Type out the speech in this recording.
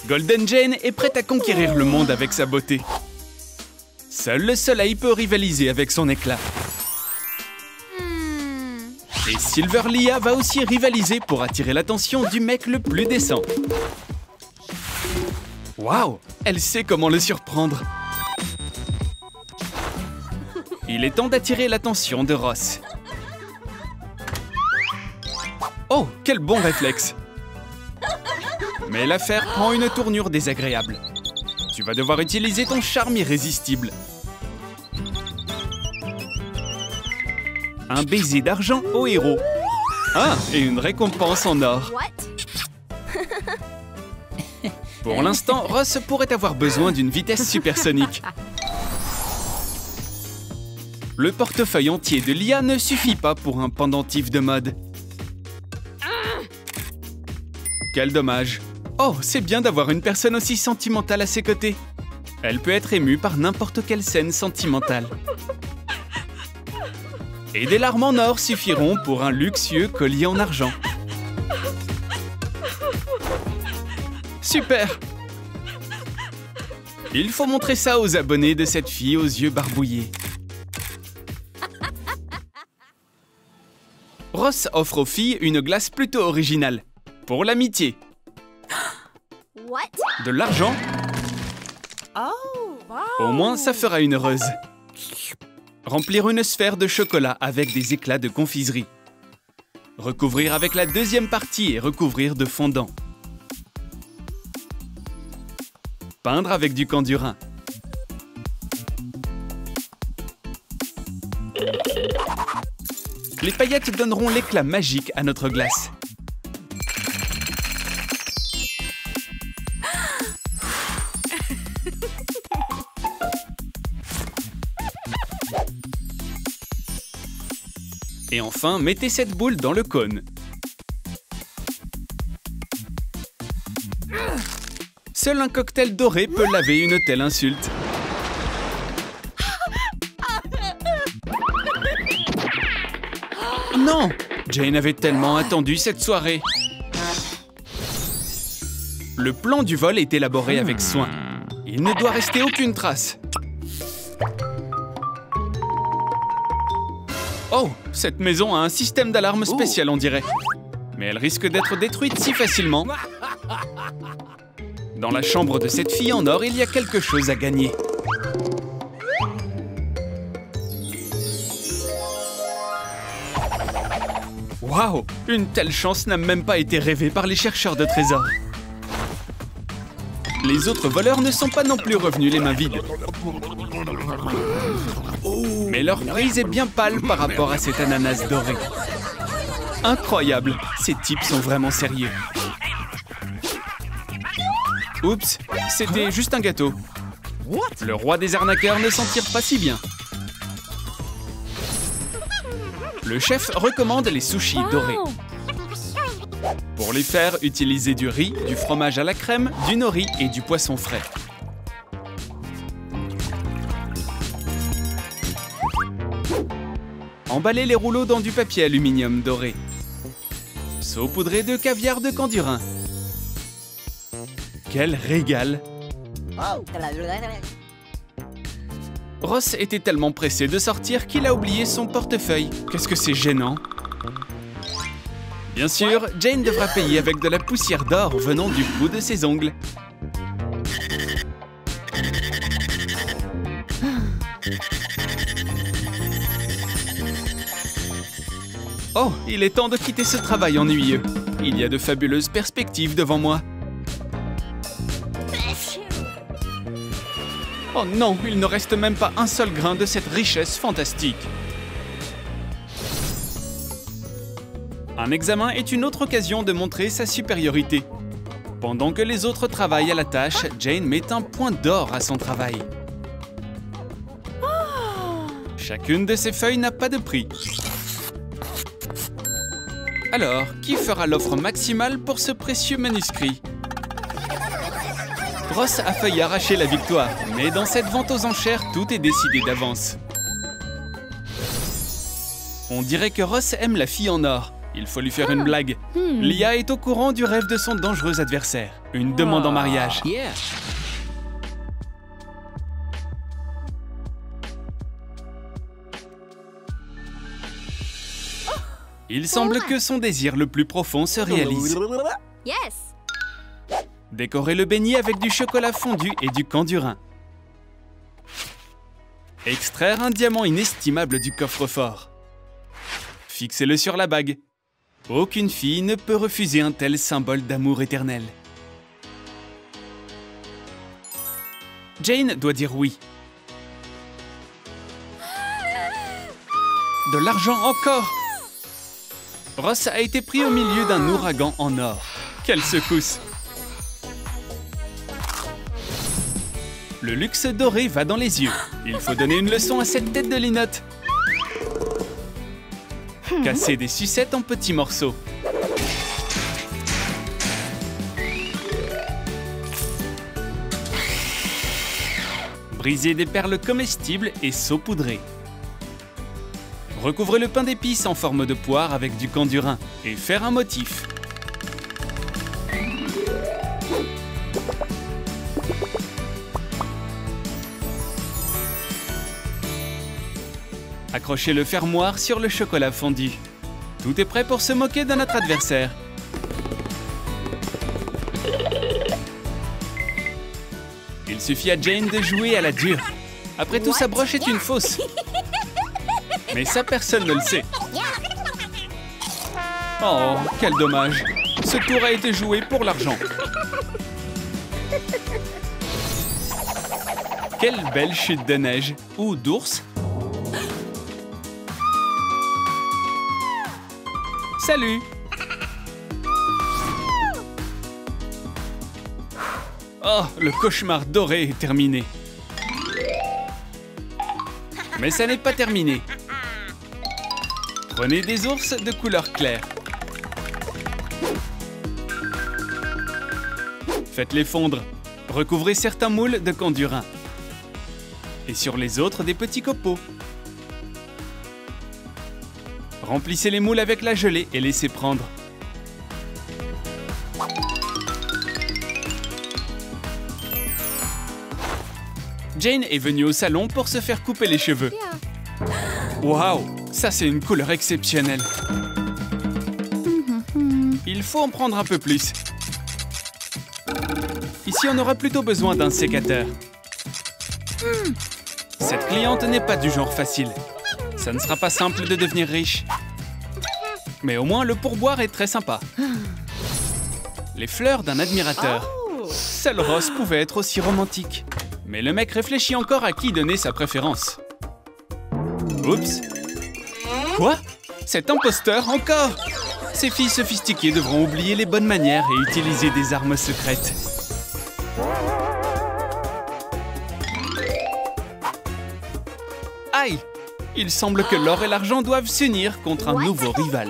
Golden Jane est prête à conquérir le monde avec sa beauté. Seul le soleil peut rivaliser avec son éclat. Et Silver Leah va aussi rivaliser pour attirer l'attention du mec le plus décent. Waouh, elle sait comment le surprendre. Il est temps d'attirer l'attention de Ross. Oh, quel bon réflexe! Mais l'affaire prend une tournure désagréable. Tu vas devoir utiliser ton charme irrésistible. Un baiser d'argent au héros. Ah, et une récompense en or. Pour l'instant, Ross pourrait avoir besoin d'une vitesse supersonique. Le portefeuille entier de Leah ne suffit pas pour un pendentif de mode. Quel dommage. Oh, c'est bien d'avoir une personne aussi sentimentale à ses côtés. Elle peut être émue par n'importe quelle scène sentimentale. Et des larmes en or suffiront pour un luxueux collier en argent. Super! Il faut montrer ça aux abonnés de cette fille aux yeux barbouillés. Ross offre aux filles une glace plutôt originale. Pour l'amitié. De l'argent? Au moins, ça fera une heureuse. Remplir une sphère de chocolat avec des éclats de confiserie. Recouvrir avec la deuxième partie et recouvrir de fondant. Peindre avec du candurin. Les paillettes donneront l'éclat magique à notre glace. Et enfin, mettez cette boule dans le cône. Seul un cocktail doré peut laver une telle insulte. Non! Jane avait tellement attendu cette soirée. Le plan du vol est élaboré avec soin. Il ne doit rester aucune trace. Oh, cette maison a un système d'alarme spécial, on dirait. Mais elle risque d'être détruite si facilement. Dans la chambre de cette fille en or, il y a quelque chose à gagner. Waouh! Une telle chance n'a même pas été rêvée par les chercheurs de trésors. Les autres voleurs ne sont pas non plus revenus les mains vides. Mais leur prise est bien pâle par rapport à cet ananas doré. Incroyable! Ces types sont vraiment sérieux. Oups, c'était juste un gâteau. Le roi des arnaqueurs ne s'en tire pas si bien. Le chef recommande les sushis dorés. Pour les faire, utilisez du riz, du fromage à la crème, du nori et du poisson frais. Emballez les rouleaux dans du papier aluminium doré. Saupoudrez de caviar de candurin. Quel régal! Ross était tellement pressé de sortir qu'il a oublié son portefeuille. Qu'est-ce que c'est gênant! Bien sûr, Jane devra payer avec de la poussière d'or venant du bout de ses ongles. Oh, il est temps de quitter ce travail ennuyeux. Il y a de fabuleuses perspectives devant moi. Oh non, il ne reste même pas un seul grain de cette richesse fantastique. Un examen est une autre occasion de montrer sa supériorité. Pendant que les autres travaillent à la tâche, Jane met un point d'or à son travail. Chacune de ces feuilles n'a pas de prix. Alors, qui fera l'offre maximale pour ce précieux manuscrit? Ross a failli arracher la victoire, mais dans cette vente aux enchères, tout est décidé d'avance. On dirait que Ross aime la fille en or. Il faut lui faire une blague. Lia est au courant du rêve de son dangereux adversaire. Une demande en mariage. Yeah. Il semble que son désir le plus profond se réalise. Yes. Décorez le beignet avec du chocolat fondu et du candurin. Extraire un diamant inestimable du coffre-fort. Fixez-le sur la bague. Aucune fille ne peut refuser un tel symbole d'amour éternel. Jane doit dire oui. De l'argent encore! Ross a été pris au milieu d'un ouragan en or. Quelle secousse! Le luxe doré va dans les yeux. Il faut donner une leçon à cette tête de linotte. Casser des sucettes en petits morceaux. Briser des perles comestibles et saupoudrer. Recouvrez le pain d'épices en forme de poire avec du candurin et faire un motif. Accrochez le fermoir sur le chocolat fondu. Tout est prêt pour se moquer de notre adversaire. Il suffit à Jane de jouer à la dure. Après tout, sa broche est une fausse. Mais ça, personne ne le sait. Oh, quel dommage. Ce tour a été joué pour l'argent. Quelle belle chute de neige. Ou d'ours. Salut! Oh, le cauchemar doré est terminé. Mais ça n'est pas terminé. Prenez des ours de couleur claire. Faites-les fondre. Recouvrez certains moules de candurin. Et sur les autres, des petits copeaux. Remplissez les moules avec la gelée et laissez prendre. Jane est venue au salon pour se faire couper les cheveux. Waouh, ça c'est une couleur exceptionnelle. Il faut en prendre un peu plus. Ici, on aura plutôt besoin d'un sécateur. Cette cliente n'est pas du genre facile. Ça ne sera pas simple de devenir riche. Mais au moins, le pourboire est très sympa. Les fleurs d'un admirateur. Seul Ross pouvait être aussi romantique. Mais le mec réfléchit encore à qui donner sa préférence. Oups. Quoi? Cet imposteur encore? Ces filles sophistiquées devront oublier les bonnes manières et utiliser des armes secrètes. Aïe! Il semble que l'or et l'argent doivent s'unir contre un nouveau rival.